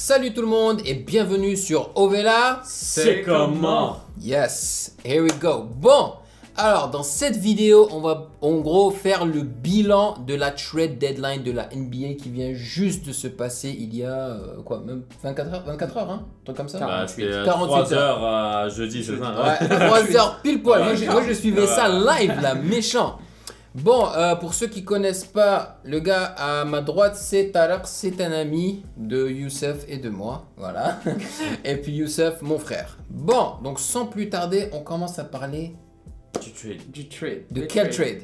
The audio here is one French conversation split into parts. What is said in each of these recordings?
Salut tout le monde et bienvenue sur Ovela. C'est comment? Yes, here we go. Bon, alors dans cette vidéo, on va en gros faire le bilan de la trade deadline de la NBA qui vient juste de se passer il y a quoi, même 24 heures, hein, un truc comme ça. Bah, c'était 48 3 heures jeudi, c'est ça? Ouais, 3 heures pile poil. Moi je suivais ça live là, méchant. Bon, pour ceux qui connaissent pas, le gars à ma droite, c'est Tarek, c'est un ami de Youssef et de moi, voilà. Et puis Youssef, mon frère. Bon, donc sans plus tarder, on commence à parler Du trade. de quel trade?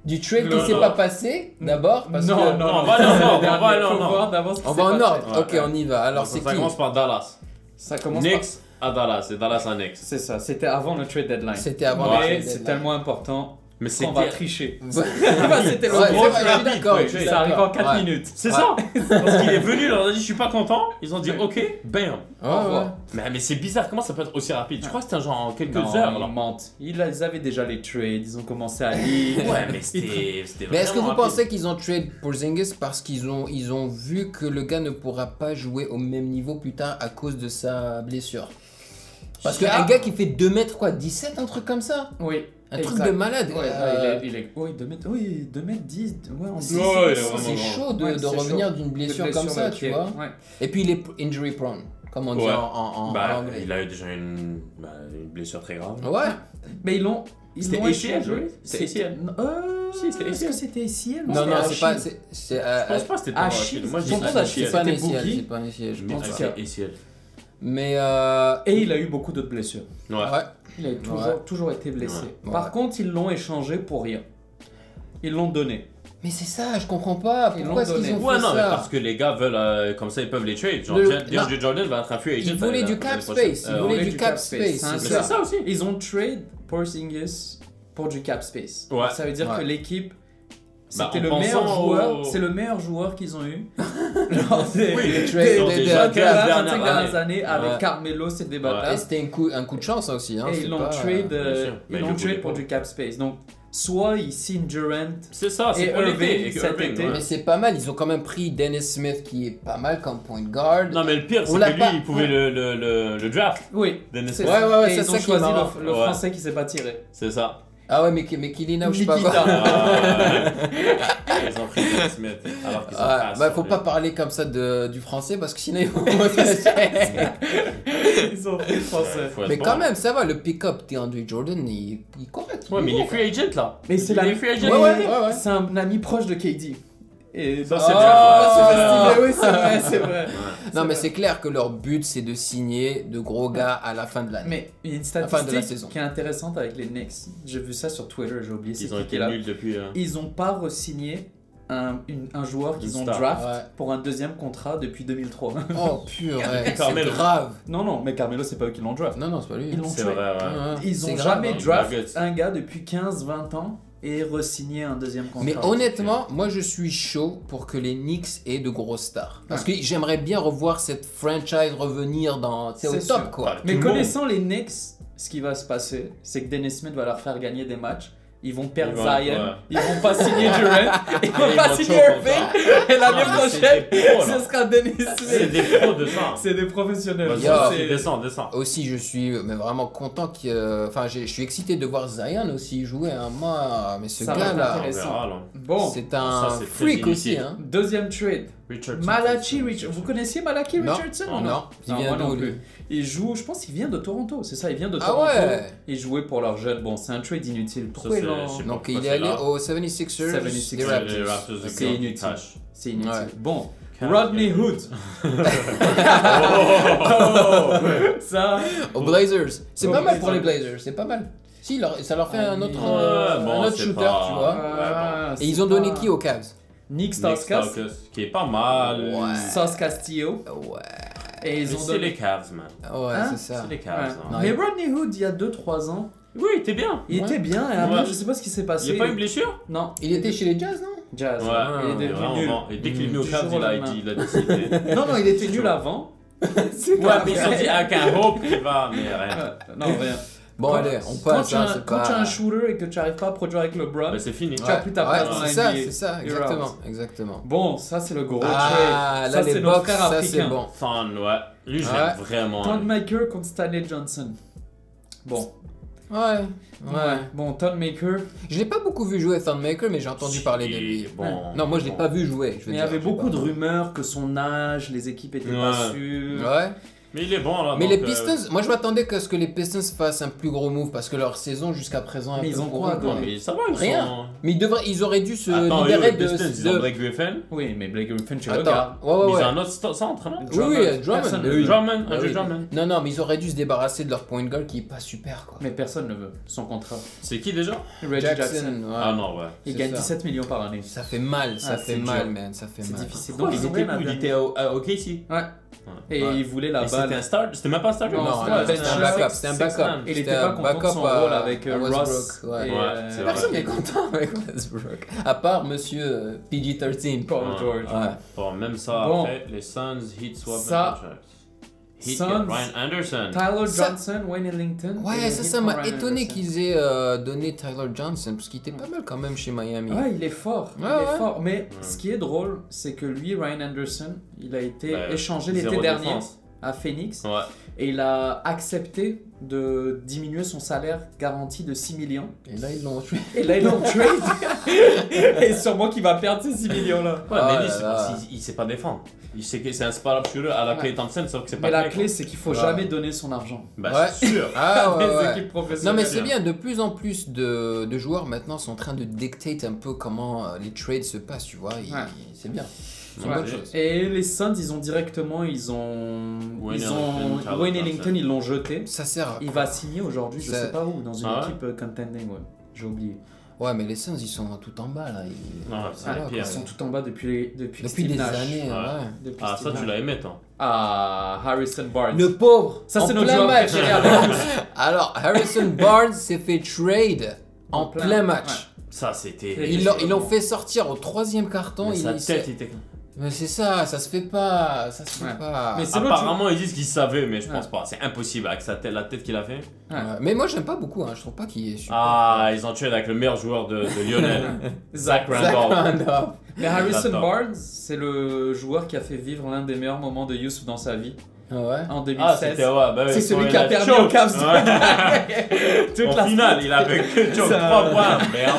Du trade qui s'est pas passé, d'abord parce que... On va On va en ordre, ok, on y va. Alors c'est qui? Ça commence par Dallas. Ça commence Knicks à Dallas, et Dallas à Knicks. C'est ça, c'était avant le trade deadline. C'était avant Ouais, le trade c'est deadline. tellement important Mais qu'on va c'était... tricher. C'était le ouais, gros c'est vrai, je suis rapide, d'accord, ouais, je suis Ça arrive en d'accord. 4 Ouais. minutes. C'est ça. Parce qu'il est venu, il leur a dit je suis pas content. Ils ont dit ok, bam. Ouais, Au revoir. ouais. Mais c'est bizarre, comment ça peut être aussi rapide? Je crois que c'était genre en quelques Non, heures. ils là. mentent. Ils avaient déjà les trades, ils ont commencé à lire. Ouais, mais c'était Mais est-ce que vous vraiment pensez qu'ils ont trade Porzingis parce qu'ils ont vu que le gars ne pourra pas jouer au même niveau plus tard à cause de sa blessure? Parce qu'un gars qui fait 2 mètres quoi, 17, un truc comme ça? Oui. Un truc de malade. Oui, 2 mètres, oui, 2 mètres 10. Ouais, on dit. Ouais, il est C'est vraiment chaud de, Ouais, de c'est revenir chaud. d'une De blessure comme blessure ça, au tu pied. vois. Ouais. Et puis il est injury prone, comme on dit Ouais. en Bah, anglais. il a eu déjà une blessure très grave. Ouais. Mais ils l'ont. C'était l'ont ACL, échangé. oui. C'était ACL. Si, c'était Est-ce ACL. que c'était ACL? Non, non, c'est pas. C'est Je pense pas que c'était Achille. Moi je Son dis nom que d'Achille, c'est pas un c'était ACL, Boogie. c'est pas un ACL, je Mais pense. c'est pas. ACL. Mais Et il a eu beaucoup d'autres blessures. Ouais. ouais. Il a toujours été blessé. Ouais. Par contre, ils l'ont échangé pour rien. Ils l'ont donné. Mais c'est ça, je comprends pas. Ils Pourquoi l'ont est-ce qu'ils ont donné. fait Ouais, non, mais ça? parce que les gars veulent, comme ça, ils peuvent les trade. Genre, Le- DeAndre Jordan va être un free agent. Ils voulaient du cap space. Ils voulaient du cap space. Hein, Mais C'est c'est ça. ça aussi. Ils ont trade Porzingis pour du cap space. Ouais. Ça veut dire Ouais. que l'équipe, Bah, c'était en le meilleur pensant joueur. au- C'est le meilleur joueur qu'ils ont eu. Genre, des, Oui, les des- trades, des- des- des- des- 25 des- dernières années avec Ouais. Carmelo, c'est des bâtards. Et c'était un coup de chance aussi. Hein, Et c'est ils l'ont pas- trade, Bien sûr. Mais ils ils l'ont le trade voulaient pour pas. du cap space. Donc, soit ils signent Durant. C'est ça, c'est Et pour Irving, l'été. Et que cet Irving, été. ouais. Mais c'est pas mal, ils ont quand même pris Dennis Smith qui est pas mal comme point guard. Non, mais le pire, c'est On l'a que lui, pas- il pouvait le draft. Oui. Dennis c'est Smith. Ouais, ça. ouais, ouais, Et c'est ils ça ont qui est choisi marrant. le Ouais. français qui s'est pas tiré. C'est ça. Ah ouais, mais Kilina ou je sais pas Nikita. quoi. Ils ont pris Dennis Smith. Alors qu'ils ont Ah, pas bah faut sorti. pas parler comme ça du français parce que sinon ils vont Ils ont pris le français. Faut être Mais bon. quand même, ça va, le pick-up DeAndre Jordan, il est correct. Ouais, mais il est free agent là. Mais c'est Il la est free agent. Ouais, ouais, ouais. C'est un ami proche de KD. Et Ça, donc- c'est Oh, bien. oui, c'est vrai, c'est vrai. Non, mais c'est clair que leur but c'est de signer de gros gars à la fin de l'année. Mais il y a une Fin de la statistique saison. qui est intéressante avec les Knicks. J'ai vu ça sur Twitter, j'ai oublié c'est Ils ont qui été là. nuls depuis. Ils n'ont pas re-signé un joueur qu'ils Une ont star. draft Ouais. pour un deuxième contrat depuis 2003. Oh purée, c'est Carmelo. grave. Non, mais Carmelo, c'est pas eux qui l'ont draft. Non, c'est pas lui. Ils l'ont C'est tué. vrai, ouais. Ouais, Ils c'est ont grave, jamais hein. draft Nuggets. un gars depuis 15-20 ans et re-signé un deuxième contrat. Mais honnêtement, moi je suis chaud pour que les Knicks aient de grosses stars. Parce que j'aimerais bien revoir cette franchise revenir au C'est top sûr. quoi. Mais Tout le connaissant les Knicks, ce qui va se passer, c'est que Dennis Smith va leur faire gagner des matchs. Ils vont perdre Ils vont- Zion, ouais. ils vont pas signer Durant, ils vont Ils pas vont signer choke Irving, et l'année Non, mais c'est prochaine, des pros, là. ce sera Dennis C'est Smith. des pros de ça. C'est des professionnels. Vas-y, Yo. vas-y, descends. Aussi, je suis mais vraiment content que. Enfin, je suis excité de voir Zion aussi jouer. Hein. Moi, mais ce Ça va être gars-là, intéressant. On verra, là. Bon, c'est un Ça, c'est très freak aussi. inutile. Hein. deuxième trade. Richardson. Malachi Richardson. Vous connaissiez Malachi Non. Richardson Non, ou non. Il vient moi d'où, non lui plus. Il joue, je pense qu'il vient de Toronto, c'est ça, il vient de Ah Toronto. ouais. Il jouait pour leur jeune. Bon, c'est un trade inutile. Pourquoi Ça, ils l'ont. c'est- je sais Donc, pas il est pourquoi allé c'est là. aux 76ers, 76ers, des Les Raptors. Raptors, C'est ils inutile. tâchent. C'est inutile. Ouais. Bon, Car- Rodney Hood. Ça. Aux Blazers. C'est Aux pas mal pour les Blazers. Blazers, c'est pas mal. Si, ça leur fait Ah, un autre, ouais, bon, un autre c'est shooter, pas- tu vois. Ah, Et ils c'est ont donné pas- qui aux Cavs? Nick Nick Stauskas, Stauskas, qui est pas mal. Ouais. Sauce Castillo. Ouais, Et ils Mais ont c'est donné. les Cavs, man. ouais, Hein? c'est ça. C'est les Ouais. Cavs. hein. Mais Rodney Hood, il y a 2-3 ans, Oui, t'es bien. il Ouais. était bien. Et après, Ouais. je sais pas ce qui s'est Il passé. n'y a pas une blessure? Non. Il était chez les Jazz, non? Jazz. Ouais, Il est il est devenu vraiment nul. bon. Et dès qu'il est venu au Du Cavs, jour au lendemain. il a décidé. Non, il était nul avant. C'est Ouais, mais ils se sont dit, avec un hope, il va. Mais rien. Non, rien. Bon, allez, on Quand passe. tu as hein, un- c'est quand pas- tu as un shooter et que tu n'arrives pas à produire avec LeBron, Bah, c'est fini. tu as plus ta place dans la c'est ça, NBA. c'est ça, You're exactement, out. exactement. Bon, ça c'est le gros Ah, trade. là, Ça les c'est notre box, frère ça, c'est africain. bon. Fan, ouais. Lui, je Ouais. l'aime vraiment. Ton lui. Maker contre Stanley Johnson. Bon, Ouais, ouais. Bon, Ton Maker. Je l'ai pas beaucoup vu jouer Thornmaker, mais j'ai entendu parler de lui. Bon. Non, moi je l'ai bon. pas vu jouer. Je veux Mais il y dire, avait j'ai beaucoup pas- de rumeurs que son âge, les équipes étaient pas Ouais. sûres. Ouais. Mais il est bon là. Mais donc, les Pistons, moi je m'attendais que ce que les Pistons fassent un plus gros move parce que leur saison jusqu'à présent. est Mais un ils peu ont pourrie, quoi, Non, mais ça va, ils Rien. sont. Mais ils auraient dû se Attends, libérer les de. Pistons, ils ont Blake Griffin. Oui, mais Blake Griffin, tu Attends. regardes. Ouais, ouais, Ils ouais. ont un autre centre, non Oui, oui, Drummond. Personne Mais ne oui. veut. Drummond, Ah Andrew oui. Drummond. Non, non, mais ils auraient dû se débarrasser de leur point guard qui est pas super quoi. Mais personne ne veut son contrat. C'est qui déjà Reggie Jackson. ouais. Ah non, ouais. Il C'est gagne ça. 17 millions par année. Ça fait mal, ça Ah, fait c'est mal, dur. man, ça fait C'est mal. difficile. Pourquoi Donc, ils ils étaient ont où rien Il à était au KC. Ouais. Et Ouais. il voulait la Et c'était balle. un start C'était même pas un starter Non, Non, non, c'était c'était un un backup, bench c'était un six backup. man. Il était C'était pas un content de backup son à- rôle avec à Ross. Westbrook, ouais. Et, Ouais, c'est Personne vrai. n'est content avec Westbrook, à part monsieur PG-13. Paul Ouais. George. Ouais. Bon, même ça, Bon. après, les Suns, Heat swap Ça- contract. Heat Suns- get Ryan Anderson. Tyler Ça- Johnson, Wayne Ellington. et Ouais, le ça, hit ça pour m'a Ryan étonné Anderson. qu'ils aient donné Tyler Johnson, parce qu'il était pas mal quand même chez Miami. Ouais, il est fort. Il Ouais, est ouais. fort. Mais ce qui est drôle, c'est que lui, Ryan Anderson, il a été Ouais, échangé l'été zéro dernier défense. à Phoenix. Ouais. Et il a accepté de diminuer son salaire garanti de 6 millions. Et là, ils l'ont tué. Et là, il en trade. Et sûrement qu'il va perdre ces 6 millions-là. Ouais, Ah mais là lui, c'est là. parce qu'il sait pas défendre. Il sait que c'est un spot-up shooter à la Clay Thompson, sauf que c'est pas Mais la Clay, clé, quoi. c'est qu'il faut Ouais. jamais donner son argent. Bah, Ouais. c'est sûr. Ah ouais, Les ouais. équipes professionnelles. Non mais c'est bien, de plus en plus de joueurs maintenant sont en train de dictate un peu comment les trades se passent, tu vois, Ouais. c'est bien. C'est une Ouais. bonne chose. Et les Suns, ils ont directement, Wayne Ellington, Wayne Tyler Ellington, Johnson. ils l'ont jeté. Ça sert à Il va signer aujourd'hui, je Ça- sais pas où, dans une Ah ouais équipe contending, ouais. J'ai oublié. Ouais, mais les Suns, ils sont tout en bas là. Non, c'est Ah, les quoi. pires. Ils sont tout en bas depuis Depuis Steve des Nash. années, Ouais. ouais. Depuis Ah, Steve ça, tu Nash. l'as aimé, toi. Ah, Harrison Barnes. Le pauvre. Ça, c'est en notre plein joueur match. préféré avec tous. Alors, Harrison Barnes s'est fait trade en En plein- plein match. ouais. Ça, c'était. Et Ils l'ont fait sortir au troisième carton. Mais sa il tête, il était. Mais c'est ça se fait pas, ça se fait Ouais. pas. Mais c'est l'autre Apparemment, ils disent qu'ils savaient, mais je Ouais. pense pas. C'est impossible avec sa tête, la tête qu'il a fait. Ouais. Ouais. Mais moi j'aime pas beaucoup, hein. Je trouve pas qu'il est super. Ah, ils ont tué avec le meilleur joueur de Lionel, Zach Zach Randolph. Randolph. Mais Harrison J'adore. Barnes, c'est le joueur qui a fait vivre l'un des meilleurs moments de Youssouf dans sa vie, Ah ouais. en Ah, 2016. c'était ouais, bah oui, C'est celui quand qui a il permis choke. au Cavs. Ouais. Toute Au la final, il avait que choke C'est un- 3 points. Merde.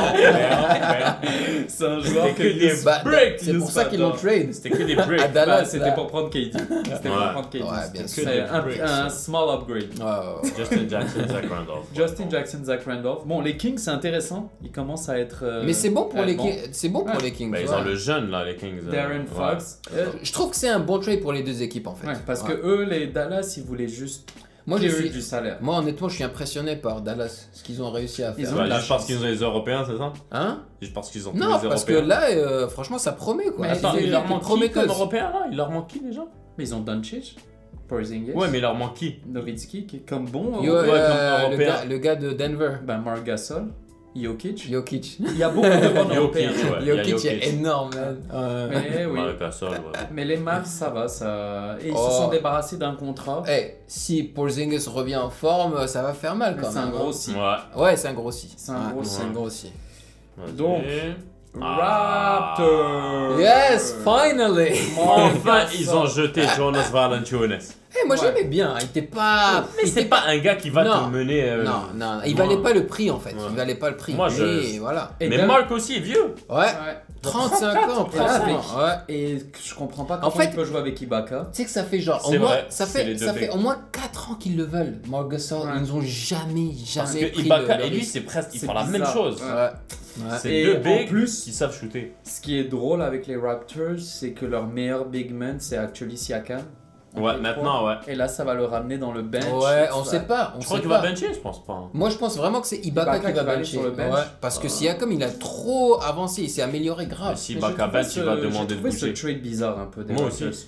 C'est un joueur C'était que que des Youssouf- Bah, breaks. c'est pour ça qu'ils l'ont trade. C'était que des À breaks. Dallas, Bah, c'était là. pour prendre KD. C'était pour Ouais. prendre KD. Ouais, C'était bien que sûr. des- Des breaks, un ça. small upgrade. Ouais, ouais. Justin Jackson, Zach Randolph. Justin Jackson, Zach Randolph. Bon, les Kings, c'est intéressant. Ils commencent à être. Mais c'est bon pour les bon. Kings. C'est bon pour Ouais. les Kings. Bah, tu ils vois. ont le jeune là, les Kings. Darren Ouais. Fox. Je trouve que c'est un bon trade pour les deux équipes en fait. Ouais, parce Ouais. que eux, les Dallas, ils voulaient juste moi je clear suis, du salaire. moi honnêtement je suis impressionné par Dallas, ce qu'ils ont réussi à faire. Ils ont Ouais, de la juste parce chance. qu'ils ont les Européens, c'est ça? Hein? Juste parce qu'ils ont tous Non, les parce que Européens. là, franchement, ça promet quoi. Mais Attends, C'est il leur une manque qui prometteuse. comme Européen là? Il leur manque qui déjà? Mais ils ont Doncic, Porzingis, Ouais, mais il leur manque qui? Nowitzki, qui est comme bon. Yo, Ouais, comme Européen. le gars de Denver, Ben, Marc Gasol, Jokic. Jokic. Il y a beaucoup de bons Jokic, Européens. ouais. Il y a Jokic est Jokic. énorme, man. Mais oui. Marc Gasol, ouais. Mais les Mavs, ça va. Ça... Et ils Oh. se sont débarrassés d'un contrat. Eh, si Porzingis revient en forme, ça va faire mal Mais quand c'est même. un gros hein. si. Ouais. Ouais, c'est un gros si. C'est un Ouais, gros c'est si. un gros si. Vas-y. Donc, Ah. Raptors. Yes, finally. Enfin, ils ont jeté Jonas Valanciunas. Eh, moi Ouais. j'aimais bien. Il était pas. Mais il c'est était pas un gars qui va Non. te mener. Non, non, il moi- valait pas le prix en fait. Ouais. Il valait pas le prix. Moi, je- Mais voilà. Et Mais Dan- Marc aussi est vieux. Ouais. Ouais. 35 ans, Et là, pratiquement. avec- Ouais. Et je comprends pas comment fait- il peut jouer avec Ibaka. Tu sais que ça fait genre C'est au moins, vrai, ça c'est les fait deux ça fait bigs. au moins 4 ans qu'ils le veulent. Marc Gasol, Ouais. ils nous ont jamais Parce pris que Ibaka le et lui, risque. c'est presque. Ils C'est font la même bizarre. chose. Ouais. Ouais. Ouais. C'est Et deux en bigs plus- qui savent shooter. Ce qui est drôle avec les Raptors, c'est que leur meilleur big man, c'est actually Siakam. Ouais, maintenant, ouais. Et là, ça va le ramener dans le bench. Ouais, on Ça- sait pas. On Je crois sait qu'il pas. va bencher, je pense pas. Moi, je pense vraiment que c'est Ibaka Ibaka qui va qui va aller bencher. sur le bench. Ouais, parce que Siakam, il a trop avancé, il s'est amélioré grave. Mais si Mais Ibaka j'ai trouvé bench, il va ce- demander j'ai de trouvé bouger. ce trade bizarre un peu des Moi Raptors. aussi.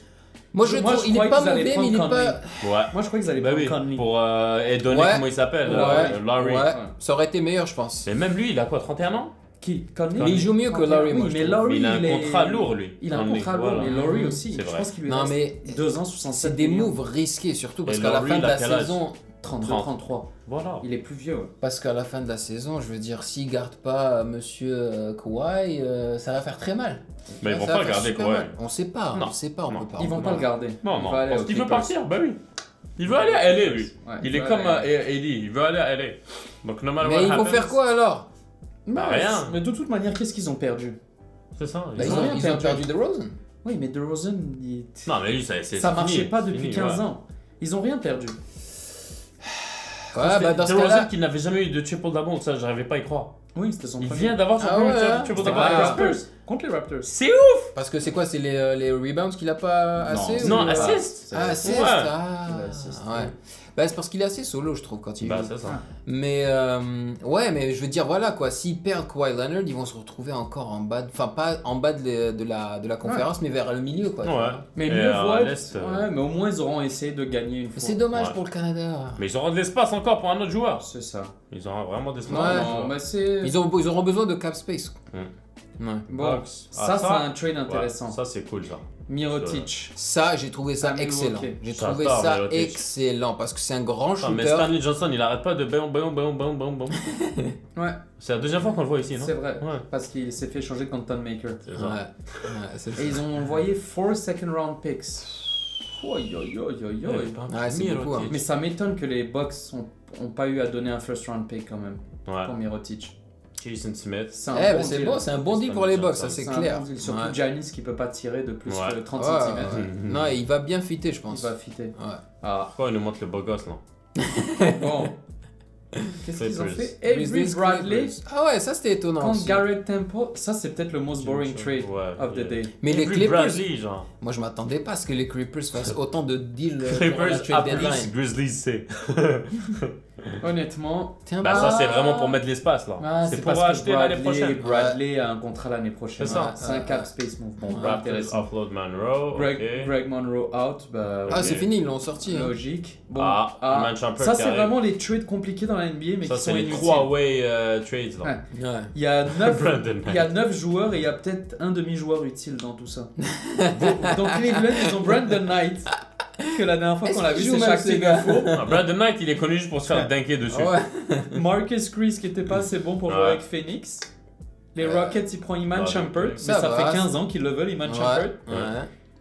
Moi, je Moi, trouve, je il est croyais pas qu'ils allaient mauvais, mais il est prendre pas. Ouais. Moi, je crois qu'ils allaient Bah prendre oui, Conley. pour et donner Ouais. comment il s'appelle, Ouais. Larry. Ouais, ça aurait été meilleur, je pense. Mais même lui, il a quoi, 31 ans? Qui Conley Mais il joue mieux que Larry, Oui, moi, je mais trouve. Larry, Mais il a un est- contrat lourd, lui. Il a un Conley, contrat lourd, voilà. mais Laurie aussi. C'est Je vrai. pense qu'il lui Non, reste mais 2 ans, 67 c'est des millions. moves risqués, surtout parce Et qu'à la Laurie, fin de il a la quel âge saison, 32, 30. 33. Voilà. Il est plus vieux. Ouais. Parce qu'à la fin de la saison, je veux dire, s'ils gardent pas Monsieur Kawhi, ça va faire très mal. Mais ils vont Ça pas va le faire garder super Kawhi. mal. On sait pas, Non. on sait pas, on Non. peut pas. Ils vont on pas peut le garder. Non, Il non, va aller parce aux qu'il veut Clippers. partir, bah oui. Il veut aller à LA, lui. Ouais, Il veut est comme aller. Eddie, il veut aller à LA. Donc, no matter Mais what ils vont happens, faire quoi alors? Bah, rien. Mais de toute manière, qu'est-ce qu'ils ont perdu? C'est ça. Bah, Ils ont rien ils ont perdu perdu. DeRozan. Oui, mais DeRozan, Non, mais lui, c'est ça marchait fini. pas C'est depuis fini, 15 ouais. ans. Ils ont rien perdu. Ouais, bah dans ce DeRozan cas-là. qui n'avait jamais eu de triple-double, ça, j'arrivais pas à y croire. Oui, c'était son Il premier. vient d'avoir son Ah premier ouais, hein. triple-double Contre avec les les Ah. Spurs. Raptors. Contre les Raptors. C'est ouf! Parce que c'est quoi? C'est les rebounds qu'il a pas assez? Non, ou, assist. Ah, assist. Ouais. Ah, Il a assist, ouais. Bah, c'est parce qu'il est assez solo, je trouve, quand il Bah, joue. c'est ça. Mais ouais, mais je veux dire, voilà quoi, s'ils perdent Kawhi Leonard, ils vont se retrouver encore en bas, enfin pas en bas de la conférence, mais vers le milieu quoi. tu Ouais. vois. Mais Et, mieux vaut à être- l'Est, Ouais, mais au moins ils auront essayé de gagner une fois. C'est dommage Ouais. pour le Canada. Mais ils auront de l'espace encore pour un autre joueur. C'est ça. Ils auront vraiment de l'espace. Ouais. pour un autre Non, joueur. mais c'est. Ils auront besoin de cap space. Ouais. Bon, Bucks. ça, Ah, c'est un trade ouais, intéressant. ça, c'est cool, ça. Mirotic. Ça, j'ai trouvé ça Ah, excellent. Milwaukee. J'ai Ça trouvé part, ça Mirotic. excellent parce que c'est un grand Ah, mais shooter. Stanley Johnson, il arrête pas de bam, bam, bam, bam, bam, bam. Ouais, C'est la deuxième fois qu'on le voit ici, non? c'est vrai. Ouais. Parce qu'il s'est fait changer contre Ton Maker. C'est Ouais. ça. Ouais, c'est ça. Et ils ont envoyé 4 second round picks. Oi, oi, oi, oi, oi. Ouais, c'est beaucoup, hein. Mais ça m'étonne que les Bucks ont pas eu à donner un first round pick quand même Ouais. pour Mirotic. Jason Smith. C'est un Eh, bon bah, c'est deal. bon, c'est un bon deal pour les Bucks, ça c'est C'est un clair. bon deal. Surtout Ouais. Giannis qui peut pas tirer de plus Ouais. que 30 Ouais, cm. ouais. Mhm. Non, il va bien fitter, je Il pense. va fitter. Ouais. Ah, Pourquoi il nous montre le beau gosse, là? bon. Qu'est-ce qu'ils ont Clippers. fait? Avery Grizzlies, Bradley Clippers. Ah ouais, ça c'était étonnant. contre aussi. Garrett Temple. Ça, c'est peut-être le most boring trade Ouais, of the yeah. day. Mais les Avery Clippers, Bradley, genre. moi je m'attendais pas à ce que les Clippers fassent autant de deals pour la Clippers A+, trade deadline. Grizzlies C. Honnêtement, Tiens, Bah, ça, c'est vraiment pour mettre l'espace, là. ah, c'est c'est pour parce que acheter l'année Bradley, prochaine. Bradley a un contrat l'année prochaine. C'est ça. Ouais, c'est un cap space move. Bon, Raptors intéressant. offload Monroe. Greg, ok. Greg Monroe out, bah, Ah, Ok. c'est fini, ils l'ont sorti. hein. logique. Bon, Ah, Iman Shumpert ça qui c'est arrive. vraiment les trades compliqués dans la NBA, mais Ça, qui c'est sont les inutiles. 3 way trades, là. Ouais. Ouais. Il y a 9, Brandon il y a 9 joueurs et il y a peut-être un demi-joueur utile dans tout ça. Donc Cleveland, ils ont Brandon Knight, que la dernière fois Est-ce qu'on l'a qu'il vu, joue c'est même, Shaq ce gars Tigafo. Ah, Brandon Knight, il est connu juste pour se faire dunker dessus. Ah ouais. Marcus Chris qui était pas assez bon pour jouer Ouais. avec Phoenix. Les Rockets, ils prennent Iman bah, Shumpert, mais ça ça va. fait 15 ans qu'ils le veulent, Iman Ouais. Shumpert. Ouais.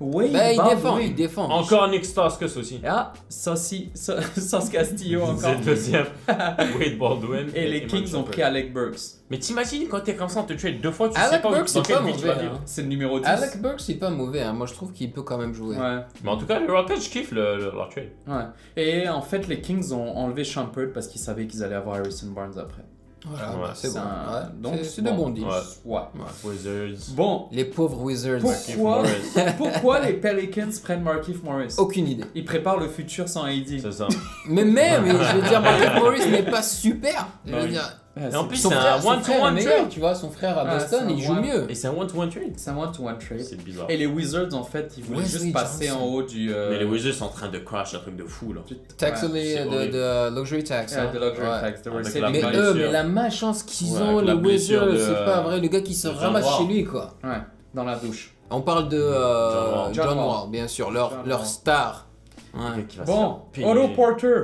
Wade Bah, il défend, Baldwin. il défend. Encore Nick Stauskas aussi. Ah, Sauce Castillo encore. C'est le deuxième. Wade Baldwin. Et les Iman Kings ont Shumpert. pris Alec Burks. Mais t'imagines quand t'es comme ça, on te trade 2 fois, tu sais Alec pas Burks, dans c'est quelle pas vie tu mauvais. vas vivre. hein. C'est le numéro 10. Alec Burks, c'est pas mauvais. hein. Moi, je trouve qu'il peut quand même jouer. Ouais, Mais en tout cas, les Rockets, je kiffe leur trade. ouais. Et en fait, les Kings ont enlevé Shumpert parce qu'ils savaient qu'ils allaient avoir Harrison Barnes après. Voilà, Ouais, bah, c'est bon. un- Ouais. donc, C'est de bon. bons deals. Ouais. Ouais. Wizards. Bon, Les pauvres Wizards. Markieff pourquoi, Morris. pourquoi les Pelicans prennent Markieff Morris? Aucune idée. Ils préparent le futur sans AD. C'est ça. Mais même, je veux dire, Markieff Morris n'est pas super. Je Non, veux oui. dire, Ouais, Et en c'est- plus, son c'est frère, un son frère est one-to-one meilleur, trade. tu vois. Son frère à Ah, Boston, c'est un il joue one. mieux. Et c'est un one-to-one trade. c'est un one-to-one trade. C'est bizarre. Et les Wizards, en fait, ils voulaient Wesley juste passer Johnson. en haut du. Mais les Wizards sont en train de crash un truc de fou là. Tax Ouais. c'est horrible. de luxury tax. hein. The luxury Ouais. tax. They were Avec saving la Mais money. eux, blessure. mais la malchance qu'ils Ouais, ont, avec les la blessure Wizards, de, c'est pas vrai. Le gars qui se de John ramasse Wall. chez lui, quoi. Ouais, dans la douche. On parle de John John Wall. Wall, bien sûr, John leur Wall. star. Ouais. Le mec qui va Bon, se faire Otto payer. Porter,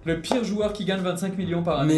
le pire joueur qui gagne 25 millions par année.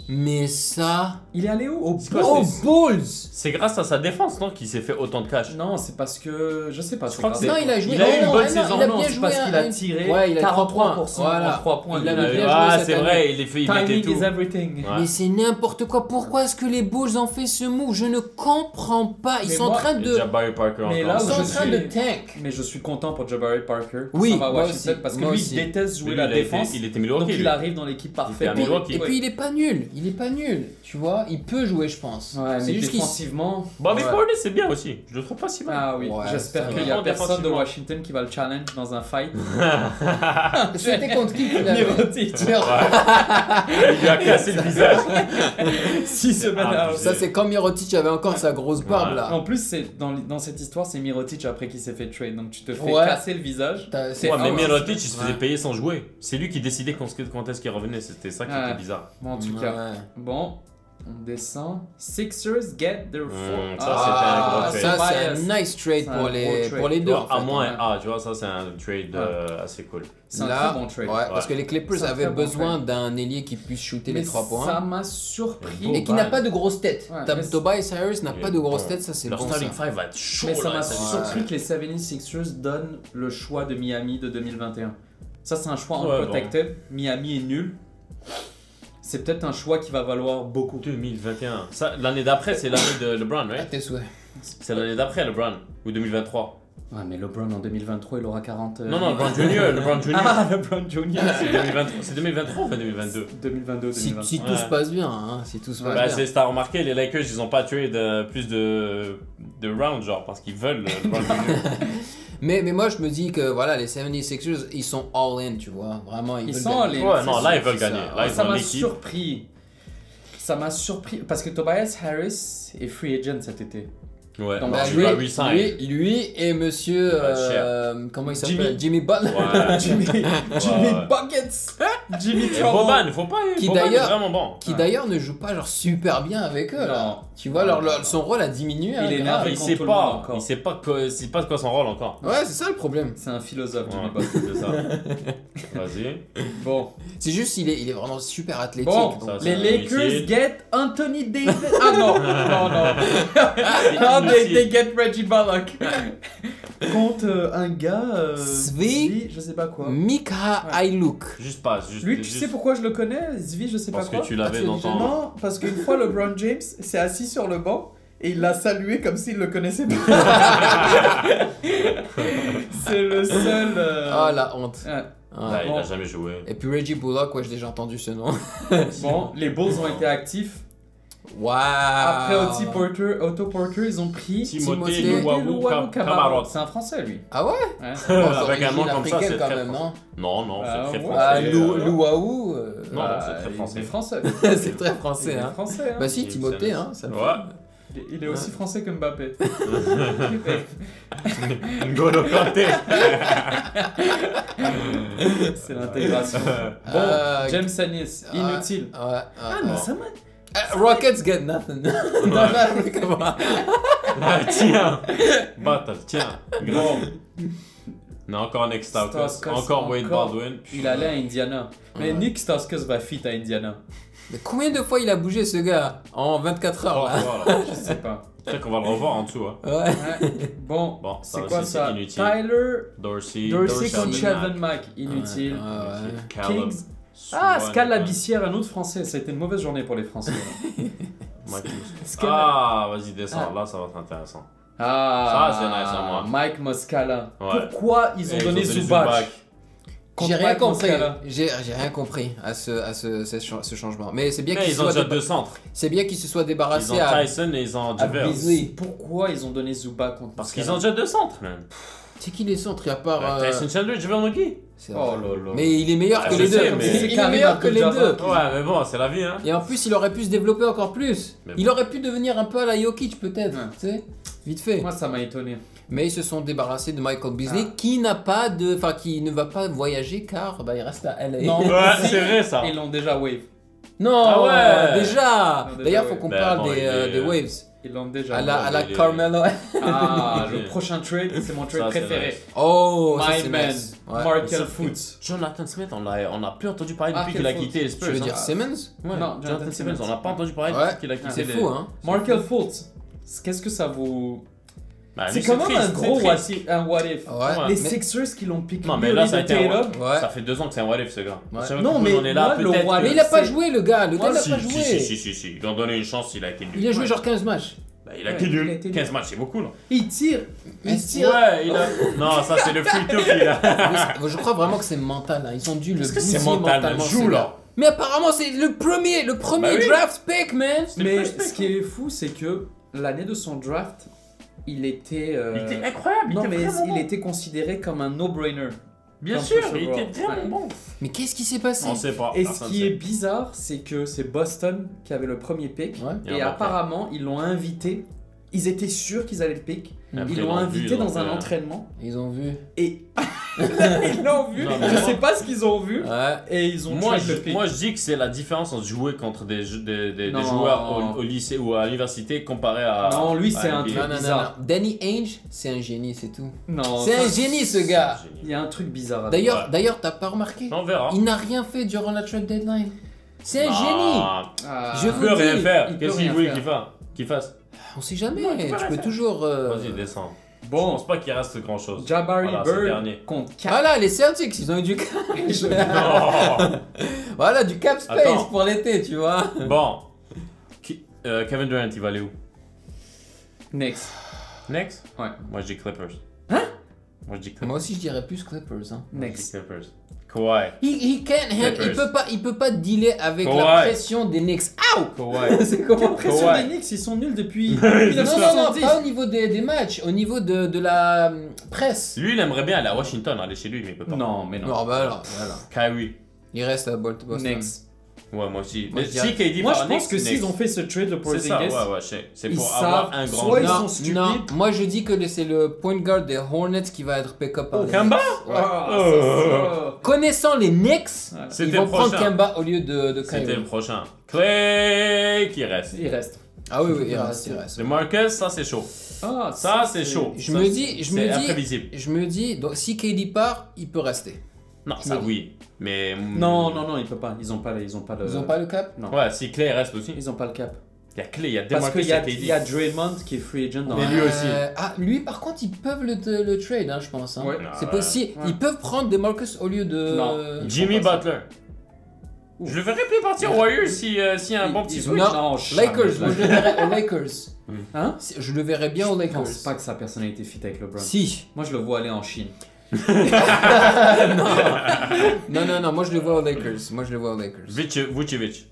Mais ça. Il est allé où? Au C'est quoi, Bulls. Oh, Bulls! C'est grâce à sa défense, non, qu'il s'est fait autant de cash. Non, c'est parce que. Je sais pas. Je crois que grave. Non, il a joué. Il a eu oh, une non, bonne ah non, saison. il a Non, bien c'est joué parce qu'il a hein. tiré Ouais, il a 43% Voilà. en 3 points. Il a bien joué Ah, cette c'est année. vrai, il mettait Timing tout. is everything. Ouais. Mais c'est n'importe quoi. Pourquoi est-ce que les Bulls ont fait ce move? Je ne comprends pas. Ils Mais sont en moi- train Et de. Jabari Parker Mais encore. là Ils où sont en je train suis- de tank. Mais je suis content pour Jabari Parker. Oui, Ça va à moi Washington aussi, parce que moi lui, aussi. il déteste jouer Lui, la il a été- défense. il était Milwaukee, Donc il lui. arrive dans l'équipe parfaite. était à Milwaukee. Et puis il est pas nul. Il est pas nul. Tu vois, il peut jouer, je pense. Ouais, c'est mais juste qu'il. défensivement. Bobby Ouais. Portis, c'est bien aussi. Je le trouve pas si mal. Ah oui, Ouais, j'espère ça qu'il va. n'y a personne de Défensivement. Washington qui va le challenge dans un fight. C'était contre qui qu'il avait Mirotic. Il lui a cassé le visage. 6 semaines Ah, out. Ça, c'est quand Mirotic avait encore sa grosse barbe Ouais. là. En plus, c'est dans cette histoire, c'est Mirotic après qui s'est fait trade. Donc tu te fais Ouais. casser le visage. C'est Ouais, mais out. Mirotic, il se faisait Ouais. payer sans jouer. C'est lui qui décidait quand est-ce qu'il revenait. C'était ça qui Ouais. était bizarre. Bon, en tout cas. Ouais. Bon, On descend. Sixers get their four. Ça, c'était un gros ça trade. c'est un nice trade C'est pour un les, gros trade. pour les deux. en À fait, moins hein. A, tu vois, ça c'est un trade assez cool. C'est un Là, très bon trade. Ouais, parce que les Clippers C'est un avaient très bon besoin trade. d'un ailier qui puisse shooter Mais les 3 ça points. m'a surpris. Et qui n'a pas de grosse tête. Ouais, mais Tobias Harris n'a Il pas est de grosse bon. tête, ça c'est Leur bon. starting Ça. 5 va être chaud. Mais ça là, m'a ça. surpris que les 76ers donnent le choix de Miami de 2021. Ça, c'est un choix Ouais, unprotected. Miami est nul. C'est peut-être un choix qui va valoir beaucoup. 2021. Ça, l'année d'après, c'est l'année de LeBron, À right? tes souhaits. C'est l'année d'après, LeBron. Ou 2023. Ouais, mais LeBron en 2023, il aura 40. Non, non, LeBron Junior. LeBron Junior. Ah, LeBron Junior. C'est 2023 ou 2022? 2022, Si, 2023. si tout se passe bien, hein, si tout se passe Bah, bien. t'as remarqué, les Lakers, ils ont pas trade plus de rounds, genre, parce qu'ils veulent LeBron Junior. Mais moi je me dis que voilà, les 76ers ils sont all-in, tu vois. Vraiment, ils Ils veulent sont gagner. all-in. Ouais, non, là, ils veulent c'est gagner. ça. Là, ils Ça ont m'a l'équipe. surpris. Ça m'a surpris parce que Tobias Harris est free agent cet été. Ouais, Donc, non, Bah, je lui, vais resign. lui et monsieur Il va être comment il s'appelle, Jimmy Butler. Ouais. Jimmy ouais. Buckets. Jimmy Et Trouble. Boban, faut pas. Qui Boban est d'ailleurs- vraiment bon. Qui Ouais. d'ailleurs ne joue pas genre super bien avec eux. Là. Non. Tu vois, son rôle a diminué. hein, Il est grave. énervé. Il contre sait tout le monde pas. encore. Il sait pas quoi son rôle encore. Ouais, c'est ça le problème. C'est un philosophe, Jimmy Ouais, Buckets. c'est ça. Vas-y. Bon. C'est juste il est vraiment super athlétique. Bon, donc, ça, les c'est Lakers inutile. get Anthony Davis. Ah non, non, non. Non, they get Reggie Bullock. Contre un gars. Zvi. Je sais pas quoi. Mika Ailuk. Juste pas. Juste, Lui, tu juste sais pourquoi je le connais Zvi, je sais pas parce quoi. que tu l'avais Ah, dans tu ton. Non, parce qu'une fois, LeBron James s'est assis sur le banc et il l'a salué comme s'il le connaissait pas. C'est le seul. Oh la honte. Ouais. Ouais. Bah, il bon. a jamais joué. Et puis Reggie Bullock, ouais, j'ai déjà entendu ce nom. Bon, les Bulls ont été actifs. Waouh. Après Otto Porter, ils ont pris Timothée Timothée Luwawu Cabarrot. C'est un français, lui. Ah ouais. Ouais. Bon, Avec un nom d'origine comme ça, africaine c'est quand très même, non? Non, non, Ah, c'est très ouais. français. Luwawu. Non, Ah, c'est très il français. est français. C'est très français, Il est hein. français, hein. Bah si, Il Timothée, me hein. Ça me Ouais. Il est aussi français que Mbappé. N'Golo Kanté. C'est l'intégration. Bon, Euh, James Ennis, inutile. Ouais, ouais. Ah, mais ça m'a... Rockets get nothing. Non, mais comment? Ah, tiens. Battle, tiens. Bon, Non, encore Nick Stauskas. Stauskas, Encore Wade encore. Baldwin. il allait à Indiana. Mais Ouais. Nick Stauskas va fit à Indiana. Mais combien de fois il a bougé ce gars en 24 heures là? Voilà. Je sais pas. Peut-être qu'on va le revoir en dessous. Hein. Ouais. Ouais. Bon, Bon, ça c'est quoi aussi, ça c'est inutile. Tyler Dorsey. Dorsey contre Mack. Shelvin Mack. Inutile. Ouais. Callum. Kings. Ah, Swan, Scal Labissière, un autre français. Ça a été une mauvaise journée pour les Français. Mike Muscala. Scal- Ah, vas-y, descends. Là, ça va être intéressant. Ah, Ça, c'est nice, hein, moi. Mike Muscala. Ouais. Pourquoi ils ont Et donné ils ont donné Zubac contre J'ai rien Mike compris. Muscala. J'ai rien compris à ce changement. Mais c'est bien Mais qu'il ils ont soit déjà deux centres. c'est bien qu'il se soit Ils débarrassé ont à. Tyson et ils ont à Javert. Beasley. Pourquoi ils ont donné Zubac contre Parce Muscala qu'ils ont déjà deux centres, man. C'est qui les centres? Il y a part. Tyson Chandler, Javert McGee. C'est Oh vrai. là là. Mais il est meilleur Ah, que je les sais, deux. mais- Il C'est est Karim meilleur que les Abdul-Jabbar deux. qui- Ouais, mais bon, c'est la vie, hein. Et en plus, il aurait pu se développer encore plus. Mais Il aurait pu devenir un peu à la Jokic peut-être, Ouais. tu sais, vite fait. Moi, ça m'a étonné. Mais ils se sont débarrassés de Michael Beasley Ah. qui n'a pas de, enfin qui ne va pas voyager car bah, il reste à LA. Non. Ouais, c'est vrai ça. Ils l'ont déjà wave. Non, Ah ouais. déjà. Non, déjà, D'ailleurs, ouais. faut qu'on Ben parle bon, des, il est- des Waves. Ils l'ont déjà À la, wave. à la il est- Carmelo. Ah, Il est- le prochain trade, c'est mon trade Ça, c'est préféré. nice. Oh, ça My c'est man, nice. Ouais. Markel Ça fait- Fultz. Jonathan Smith, on a plus entendu parler depuis Markel qu'il a Fultz. quitté les Spurs. Tu veux hein. dire Simmons? Ouais, Non, Jonathan Simmons, on n'a pas entendu parler Ouais. depuis qu'il a quitté C'est les... fou, hein. Markel Fultz. Qu'est-ce que ça vous... Bah, C'est lui, quand même triste, un c'est gros triste. what if. Ouais. Les mais- Sixers qui l'ont piqué. Non, mais là, ça a été un Taylor. Ouais. Ça fait 2 ans que c'est un what if, ce gars. Ouais. Je sais pas Non, pourquoi mais on est là, moi, le peut-être what que- Mais il a pas c'est- joué le gars. Le gars n'a Si, pas si, joué. si. Ils lui ont donné une chance, il a été nul. Il a joué genre 15 matchs. Bah, il a Ouais, été il a nul. été nul. 15 matchs, c'est beaucoup, là. Il tire. Il tire. Ouais, il a... Non, ça, c'est le free throw qu'il a. Mais je crois vraiment que c'est mental. Hein. Ils ont dû le Est-ce que c'est bousiller mental, mentalement, man? Joue, ce là. gars. Mais apparemment, c'est le premier Bah oui. draft pick, man. Mais first pick, ce qui est fou, c'est que l'année de son draft, il était... Il était incroyable, Non, il était mais vraiment il bon. était considéré comme un no-brainer. Bien Comme sûr, Russell il était Westbrook. vraiment Ouais. bon. Mais qu'est-ce qui s'est passé? On sait pas. Et ce personne qui sait. est bizarre, c'est que c'est Boston qui avait le premier pick. Ouais. Et Et on va apparemment, ils l'ont invité Ils étaient sûrs qu'ils allaient le pick. Après, Ils l'ont invité vu, dans donc, un entraînement. Ils ont vu. Et ils l'ont vu. Non, mais Je moi- sais pas ce qu'ils ont vu. Ouais. Et ils ont Moi trade le pick. je dis que c'est la différence entre jouer contre des Non. joueurs au lycée ou à l'université comparé à. Non, lui, c'est à un NBA. truc Non, non, non, bizarre. non. Danny Ainge, c'est un génie, c'est tout. Non, C'est un ça- génie, ce gars. C'est Il génial. y a un truc bizarre. D'ailleurs, Ouais. t'as pas remarqué? On verra. Il n'a rien fait durant la trade deadline. C'est un génie. Ah, Je Il vous peut rien dis, faire. il peut Qu'est-ce qu'il rien voulait faire. qu'il fasse? On sait jamais. Non, il peut Tu rien peux faire. toujours. Vas-y, descends. Je Bon, pense pas qu'il reste grand chose. Jabari Voilà, c'est le Bird dernier. contre 4. Voilà, les Celtics, ils ont eu du cash. Non. voilà, du cap space Attends. pour l'été, tu vois. Bon. Kevin Durant, il va aller où? Next. Next? Ouais. Moi je dis Clippers. Hein? Moi je dis Clippers. Moi aussi, je dirais plus Clippers. Hein. Moi, je dis Next. Clippers. Kawhi. He can't handle, Clippers. il peut pas dealer avec Kawhi. la pression des Knicks. Ow! Kawhi. C'est comment? Pression Kawhi. des Knicks, ils sont nuls depuis Non, non, non, 1970. pas au niveau des matchs, au niveau de la presse. Lui, il aimerait bien aller à Washington, aller chez lui, mais il peut pas. Non, mais non. Non, bah alors, voilà. Kyrie. Il reste à Boston. Next. Ouais, moi aussi. Moi, Mais je dirais- si KD Moi, part je pense next, que s'ils next. ont fait ce trade de C'est ça, Porzingis, ouais, je sais. C'est ils pour avoir savent un grand. soit ils Non, sont stupides. non, moi je dis que c'est le point guard des Hornets qui va être pick-up par les Kemba? Knicks. Ouais. Ah, ça. Connaissant les Knicks, C'était ils vont le prendre prochain. Kemba au lieu de C'était Kyrie. le prochain. Clay qui reste. Il reste. Ah oui, oui, il Il va reste, il rester. reste. Le Marcus, ça c'est chaud. Ah, Ça c'est chaud. Je Ça, me dis- c'est imprévisible. Je me dis, donc si KD part, il peut rester. Non, ça oui. Mais. Non, non, non, il peut pas. Ils ont pas le. Ils ont pas le cap? Non. Ouais, si Clay reste aussi. Ils ont pas le cap. Il y a Clay, il y a Parce Demarcus, qu'il y a, KD. il y a Draymond qui est free agent dans Mais la- lui aussi. Ah, lui par contre, ils peuvent le trade, hein, je pense. Hein. Ouais. C'est Ouais. possible. Ouais. Ils peuvent prendre des Marcus au lieu de. Non. Jimmy Butler. Je le verrais plus partir aux Warriors s'il y a un bon petit Ils- switch. Non, jamais. Lakers, moi je le verrais aux Lakers. Hein? Je le verrais bien aux Je Lakers. pense pas que sa personnalité fit avec LeBron. Si. Moi, je le vois aller en Chine. Non, non, non, moi je le vois aux Lakers. Moi je le vois aux Lakers. Vucevic.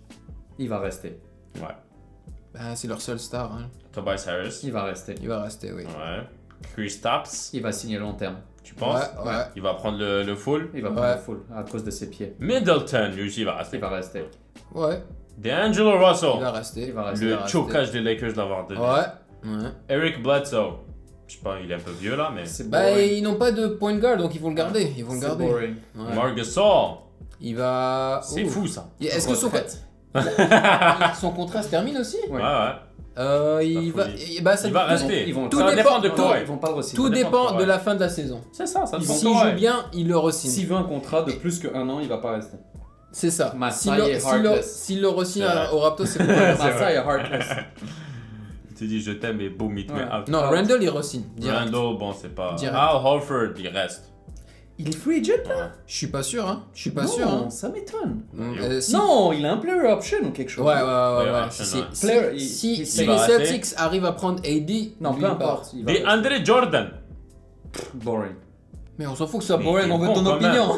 Il va rester. Ouais. Ah, c'est leur seul star. Hein. Tobias Harris. Il va rester. Il va rester, oui. Ouais. Chris Tapps. Il va signer long terme. Tu penses? Ouais, ouais. Il va prendre le full. Il va Ouais. prendre le full à cause de ses pieds. Middleton, lui aussi, il va rester. Il va rester. Ouais, D'Angelo il Russell. va rester. Il va rester. Le rester. chocage des Lakers d'avoir donné. Ouais. Ouais. Eric Bledsoe. Je sais pas, il est un peu vieux là, mais. C'est Bah, boring. ils n'ont pas de point guard, donc ils vont le garder. Ils vont le C'est garder. boring. Ouais. Marc Gasol. Il va. C'est Ouh. fou ça. Est-ce que Retraite. son contrat se termine aussi? Ouais. Ouais. Il Pas va. folie. bah, ça Il va tout- rester. Ils vont Tout ça dépend- dépend de tout- Kawhi. Ils vont pas le re-signer. Tout dépend dépend de de la fin de la saison. C'est ça, ça dépend de S'il Kawhi. joue bien, il le re-signe. S'il veut un contrat de plus qu'un an, il va pas rester. C'est ça. Masai S'il le- est s'il le- heartless. S'il le re-signe C'est vrai. au Raptors, c'est pas Massa est heartless. Il te dit je t'aime et boum, il te met Ouais. out. Non, Randall, il re-signe. Direct. Randall, bon, c'est pas. Direct. Al Horford, il reste. Il est free agent là? Ouais. Je suis pas sûr, hein. Je suis pas Non, sûr, hein. ça m'étonne. Si- Non, il a un player option ou quelque chose. Ouais, ouais, ouais, Player ouais. option, Si, ouais. si- Player, si- il si va les rester. Celtics arrivent à prendre AD, Non, lui, peu il part. importe. Il va Des rester. Andre Jordan. Boring. Mais on s'en fout que ça soit Mais boring, il on veut compte ton quand opinion.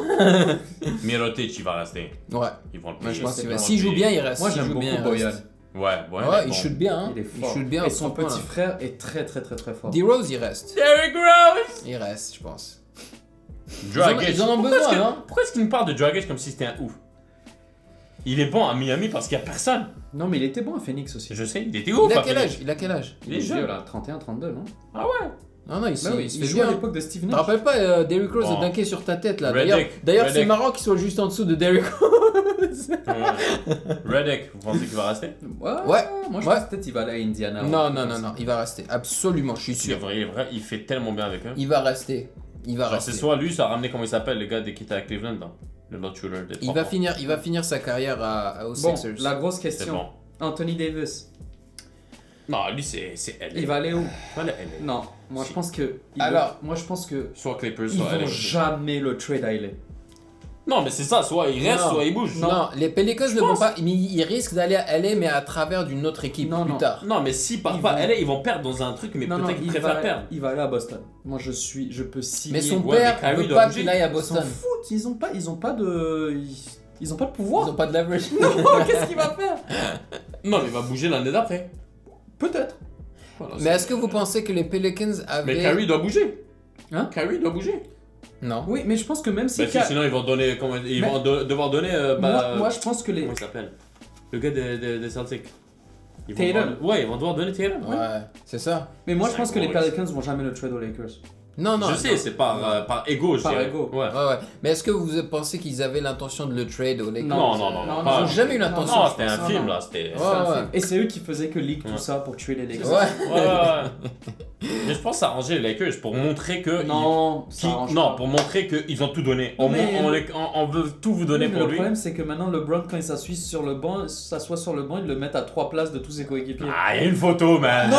Mirotic, il va rester. Ouais, Ils vont le moi payer. je pense sais qu'il pas. va. S'il joue bien, il reste. Moi, S'il j'aime joue beaucoup bien, il Boyan. reste. Ouais, Ouais, mais il bon. shoot bien, hein. Il est fort. shoot bien. Et à son ce point, petit là. frère est très très très très fort. D-Rose, il reste. Derrick Rose. Il reste, je pense. Dragic. Ils en ont Pourquoi besoin, est-ce que- hein. Pourquoi est-ce qu'il me parle de Dragic comme si c'était un ouf? Il est bon à Miami parce qu'il y a personne. Non, mais il était bon à Phoenix aussi. Je sais, il était ouf. Il a à quel Phoenix. âge? Il a quel âge? Il est jeune. vieux là, 31, 32, non? Ah ouais. Non, non, il se Bah oui, il se il fait jouait à bien. l'époque de Steve Tu te Nash. rappelles pas Derrick Rose Bon. a dunké sur ta tête là? Redick. D'ailleurs, c'est Redick. marrant qu'il soit juste en dessous de Derrick Rose. Ouais. Redick, vous pensez qu'il va rester? Ouais, Ouais. moi je Ouais. pense peut-être qu'il va aller à Indiana. Non, non, non, non, il va rester. Absolument, je suis Il est sûr. vrai, il est vrai, il fait tellement bien avec eux. Il va rester. Il va Genre, rester. c'est soit lui, ça a ramené, comment il s'appelle, le gars qui était à Cleveland, là. Le lot shooter des Il trois va points. finir sa carrière aux Bon, Sixers. la grosse C'est question. bon. Anthony Davis, Non, lui, c'est LA. il va aller où? Voilà, LA. Non, moi Si. je pense que. Alors, moi je pense que. Soit Clippers, Ils soit LA. vont jamais le trade à LA. Non, mais c'est ça, soit il reste, Non. soit il bouge. Non, les Pelicans ne vont pas. Mais ils risquent d'aller à LA, mais à travers d'une autre équipe Non, plus non. tard. Non, mais s'ils partent Ils pas vont- à LA, ils vont perdre dans un truc, mais Non, non, peut-être qu'ils il préfèrent va, perdre. il va aller à Boston. Moi je peux signer. Mais son Ouais, père mais Kyrie veut doit pas bouger. qu'il aille à Ils s'en Boston. foutent, ils ont pas de. Ils ont pas de Ils pouvoir. ont pas de leverage. Non, qu'est-ce qu'il va faire? Non, mais il va bouger l'année d'après. Peut-être. Voilà, Mais est-ce que vous pensez que les Pelicans avaient. Mais Kyrie doit bouger. Hein? Kyrie doit bouger. Non. Oui, mais je pense que même si. Bah, si, sinon ils vont donner. Ils Mais- vont devoir donner. moi je pense que les. Comment il s'appelle? Le gars des Celtics. Tatum. Ouais, ils vont devoir donner Tatum. Ouais, c'est ça. Mais moi, je C'est pense que les gros, Pelicans vont jamais le trade aux Lakers. Non, non. Je sais, c'est par ego, je Par dirais. ego. Ouais. Ouais. Mais est-ce que vous pensez qu'ils avaient l'intention de le trade aux Lakers? Non, Ils n'ont jamais eu l'intention. Non, je c'était pense. un film là, c'était. C'est un Ouais. film. Et c'est eux qui faisaient que leak tout Ouais. ça pour tuer les Lakers. Ouais. Ouais. Mais je pense que ça a arrangé les Lakers pour montrer que. Non, ça arrange Non, pas. pour montrer qu'ils ont tout donné. Non, mais- On veut tout vous donner Oui, mais pour le lui. problème, c'est que maintenant, LeBron, quand il s'assoit sur le banc, ils le mettent à 3 places de tous ses coéquipiers. Ah, il y a une photo, man. Non,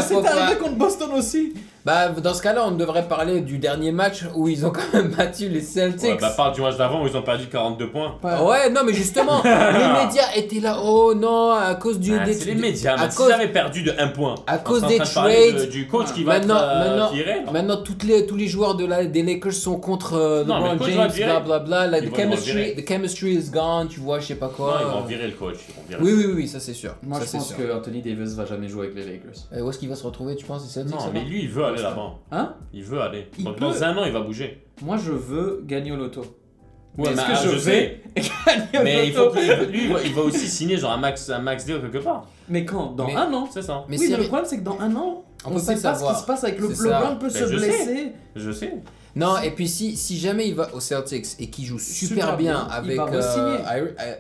faut c'est pas. arrivé contre Boston aussi. Bah, dans ce cas-là, on devrait parler du dernier match où ils ont quand même battu les Celtics. Ouais, bah, parle du match d'avant où ils ont perdu 42 points. Ouais, non, mais justement, les médias étaient là. Oh non, à cause du. Ah, c'est les médias, à mais si cause- j'avais perdu de 1 point. à on cause serait en des train de parler trades. du coach qui va Maintenant, être viré. Maintenant, tous les joueurs des Lakers sont contre Non, mais LeBron le coach va James, le virer. blablabla. Ils vont le virer. The chemistry is gone, tu vois, je sais pas Non, quoi. ils vont virer le coach. Ils vont virer. Oui, ça c'est sûr. Moi, ça, je c'est pense sûr. que Anthony Davis va jamais jouer avec les Lakers. Et où est-ce qu'il va se retrouver, tu penses, les Celtics? Non, ça mais va lui, il veut aller là-bas. Hein? Il veut aller. Il Donc peut. dans 1 an, il va bouger. Moi, je veux gagner au loto. Ouais, Est-ce mais, que je vais gagner au Mais il faut loto? lui, il va aussi signer genre un max deal quelque part. Mais quand? Dans Mais- 1 an? C'est ça. Mais Oui, mais c'est- le problème, c'est que dans 1 an, On on peut sait pas pas ce savoir. qui se passe avec C'est ça. LeBron peut Mais se je blesser. Je sais. Non, et puis si jamais il va aux Celtics et qu'il joue super Super bien bien, avec il va re-signer.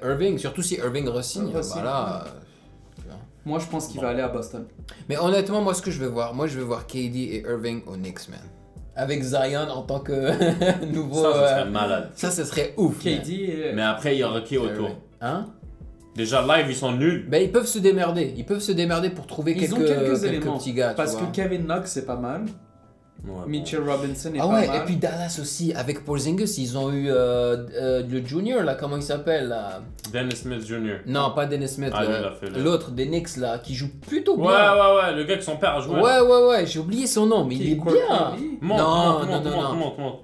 Irving, surtout si Irving re-signe, Re-signe. bah là, Moi, je pense qu'il va aller à Boston. mais honnêtement, moi ce que je veux voir, je veux voir KD et Irving aux Knicks, man. Avec Zion en tant que nouveau. Ça serait malade. Ça, ce serait ouf. man. KD, Mais après, il y aura qui autour? Irving. Hein? Déjà, live, ils sont nuls. Ben ils peuvent se démerder. Ils peuvent se démerder pour trouver Ils ont quelques éléments. petits gars. parce tu que vois. Kevin Knox, c'est pas mal. Ouais, bon. Mitchell Robinson est Ah pas ouais, mal. et puis Dallas aussi, avec Porzingis, ils ont eu le junior là, comment il s'appelle là? Dennis Smith Jr. Non, pas Dennis Smith, Ah, lui, il a fait le- l'autre des Knicks là, qui joue plutôt Ouais, bien. ouais, le gars que son père a joué. Ouais, j'ai oublié son nom, mais il est Qui, bien. Courtney? Monte.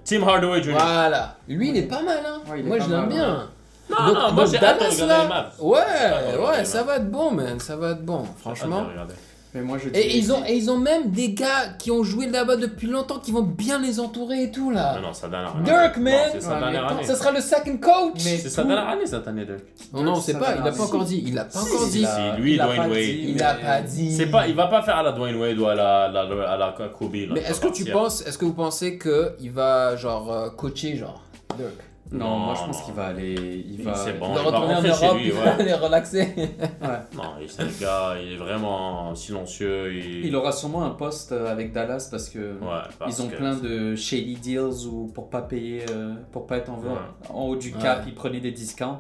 Tim Hardaway Jr. Voilà, lui il est pas mal, hein. Ouais, il est moi pas je l'aime mal, bien. Non, non, moi j'ai hâte de regarder les Mavs. Ouais, regarder les ça va être bon, man, ça va être bon, franchement. Mais moi, je Et ils ont même des gars qui ont joué là-bas depuis longtemps qui vont bien les entourer et tout là. Non, sa dernière année. Dirk, man. Non, c'est sa Ouais, dernière mais année. Ça sera le second coach. Mais C'est sa tout- dernière année cette année, Dirk. Non, on sait Ça pas, va il a là. pas encore dit. Il a pas Si, encore si, dit. Si, lui, il a Dwayne pas Wade. dit, Il mais- a pas dit. C'est pas, il va pas faire à la Dwayne Wade ou à la Kobe. Là, Mais il va est-ce que tu partir. penses, est-ce que vous pensez que il va genre coacher genre Dirk? Non, moi je Non, pense non. qu'il va aller. Il va. C'est bon. Il va il va retourner en rentrer chez Europe, lui, il va ouais. aller relaxer. Ouais. Non, c'est le gars, il est vraiment silencieux. Il aura sûrement un poste avec Dallas parce que Ouais, parce ils ont que- plein de shady deals ou pour pas payer, pour pas être en haut du cap, Ouais. ils prenaient des discounts.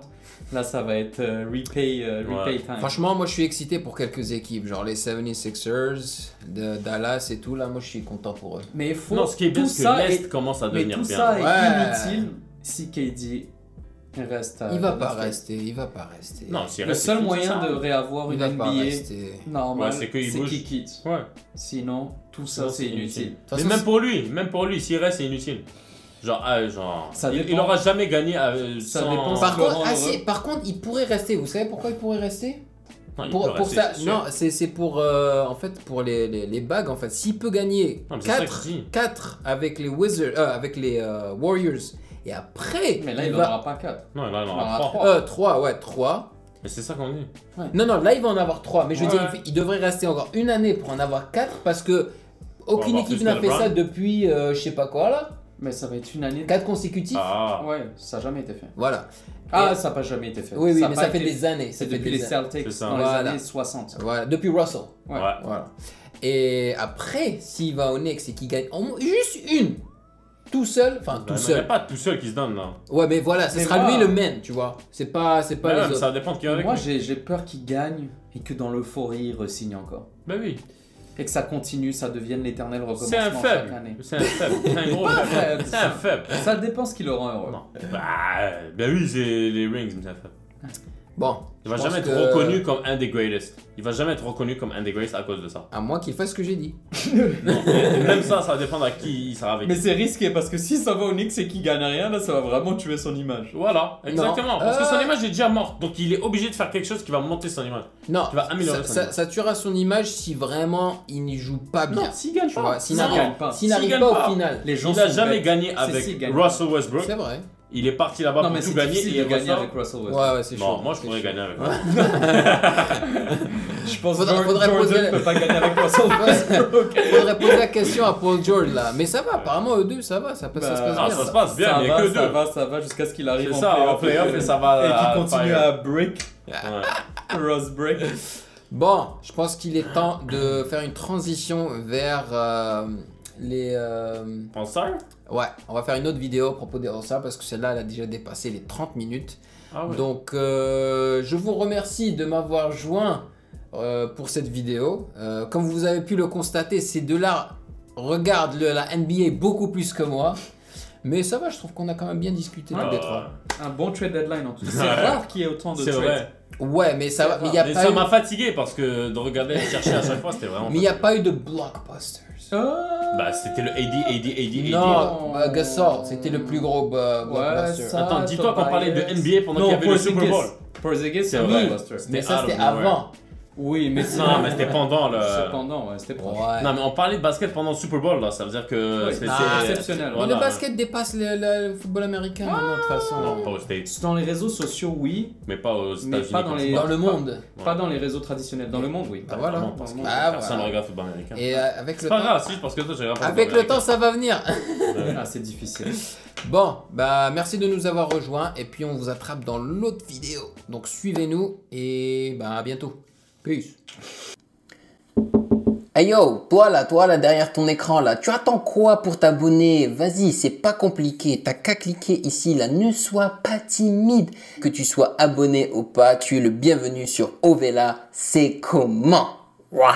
Là, ça va être repay time. Franchement, moi je suis excité pour quelques équipes, genre les 76ers de Dallas et tout là. Moi je suis content pour eux. Mais il faut Non, ce qui est bien, tout c'est que ça l'Est est- commence à mais devenir tout bien. ça est Ouais. inutile si KD reste à Il va pas Golden State. rester, il va pas rester. Non, s'il Le reste, seul c'est tout moyen ça. de réavoir il une va pas NBA rester. normale, Ouais, c'est qu'il c'est bouge. qu'il quitte. Ouais. Sinon, tout ça Sinon, c'est inutile. De toute Mais façon, même pour lui, s'il reste, c'est inutile. Genre, Ça il dépend. aura jamais gagné Ça sans... dépend. Par Laurent contre, Heureux. par contre, il pourrait rester. Vous savez pourquoi il pourrait rester? Non, il Pour peut rester, ça, c'est sûr. non, c'est pour en fait pour les bagues en fait. S'il peut gagner Non, mais c'est ça que 4 je dis. 4 avec les Wizards, avec les Warriors et après Mais là, il il n'en va aura pas 4. Non, là, il en Il en aura aura 3. 3 ouais 3. Mais c'est ça qu'on dit. Non non, là il va en avoir 3 mais je veux Ouais. dire il devrait rester encore une année pour en avoir 4 parce que aucune avoir équipe plus n'a que fait LeBron. ça depuis je sais pas quoi là, Mais ça va être une année. 4 consécutifs. Ah. Ouais, ça n'a jamais été fait. Voilà. Ah, ça n'a pas jamais été fait. Oui oui, a mais pas ça fait été- des années, ça C'est fait depuis des les années. Celtics C'est ça. dans les Voilà. années 60. Voilà, depuis Russell. Ouais. Ouais. Voilà. Et après, s'il va au Knicks et qu'il gagne au moins juste une, tout seul, enfin tout Il n'y a seul. pas tout seul qui se donne, là. Ouais, mais voilà, ce Mais sera moi- lui le man, tu vois. C'est pas Mais les même, autres. ça dépend de qui est avec Moi, lui. j'ai peur qu'il gagne et que dans l'euphorie, il re-signe encore. Ben oui. Et que ça continue, ça devienne l'éternel recommencement C'est un chaque faible. année. C'est un faible. C'est un gros Pas faible. faible, C'est un faible. Ça dépend ce qui le rend heureux. Non. Ben oui, c'est les rings, mais c'est un faible. Bon, Il va je jamais pense être que- reconnu comme un des greatest. Il va jamais être reconnu comme un des greatest à cause de ça. À moins qu'il fasse ce que j'ai dit. Non. Et même ça, ça va dépendre à qui il sera avec. Mais c'est risqué parce que si ça va au Knicks et qu'il gagne rien, là, ça va vraiment tuer son image. Voilà, exactement. Parce que son Euh. image est déjà morte. Donc il est obligé de faire quelque chose qui va monter son image. Non, Tu vas améliorer son image. ça tuera son image si vraiment il n'y joue pas bien. Non, s'il gagne Tu vois, pas. s'il S'il n'arrive gagne pas. s'il n'arrive S'il pas gagne pas. au final. Les gens Il n'a sont jamais bêtes. gagné C'est avec s'il gagne Russell Westbrook. C'est vrai. il est parti là-bas Non, pour mais tout c'est gagner et difficile il de gagner ressort. avec Russell Westbrook. Ouais, ouais, c'est chaud. Non, moi je c'est pourrais chaud. gagner avec lui. Je pense Faudrait que Jordan poser- ne peut pas gagner avec Russell Westbrook. Faudrait poser la question à Paul George là. Mais ça va, apparemment eux deux, ça va, ça se passe Bah, bien. ça là. se passe bien, mais il y a que deux. Ça va jusqu'à ce qu'il arrive C'est en ça, en playoff. playoff et ça va. Et qu'il continue fire. à break, Ouais. Ross break. Bon, je pense qu'il est temps de faire une transition vers les. All-Star? Ouais, on va faire une autre vidéo à propos des All-Stars parce que celle-là, elle a déjà dépassé les 30 minutes. Ah ouais. Donc, je vous remercie de m'avoir joint pour cette vidéo. Comme vous avez pu le constater, ces deux-là regardent la NBA beaucoup plus que moi. Mais ça va, je trouve qu'on a quand même bien discuté tous les trois. Un bon trade deadline en tout cas. C'est Ouais. rare qu'il y ait autant de C'est trades. vrai. Ouais, mais ça va. Mais il n'y a Mais pas ça eu. m'a fatigué parce que de regarder et chercher à chaque fois, c'était vraiment. Mais il n'y a pas eu de blockbusters. Bah, c'était le AD. Non, Gasol, c'était le plus gros blockbuster. ça- Attends, dis-toi qu'on parlait de Tobias. NBA pendant qu'il y avait le Super Bowl. Porzingis, c'est C'est un vrai. blockbuster. Mais ça, out of c'était nowhere. avant. Oui, mais Non, mais c'était pendant le. Cependant, ouais, c'était proche. Ouais. Non, mais on parlait de basket pendant le Super Bowl là, ça veut dire que Oui. c'était Ah, exceptionnel. Mais Voilà. le basket dépasse le football américain maintenant, de toute façon. Non, pas aux States, Dans les réseaux sociaux, oui. mais pas aux Mais États-Unis. pas dans comme les- ça. Dans le monde. Pas dans les réseaux traditionnels. Dans le monde, oui. Bah voilà. Vraiment, parce que Bah personne voilà. ne regarde le football américain. Et avec C'est le pas temps. grave, si, parce que toi, j'ai regardé Avec le temps, ça va venir. Ah, c'est difficile. Bon, bah merci de nous avoir rejoints et puis on vous attrape dans l'autre vidéo. Donc suivez-nous et bah à bientôt. Peace. Hey yo, toi là derrière ton écran là, tu attends quoi pour t'abonner? Vas-y, c'est pas compliqué, t'as qu'à cliquer ici là, ne sois pas timide. Que tu sois abonné ou pas, tu es le bienvenu sur Ovela, c'est comment? Ouah.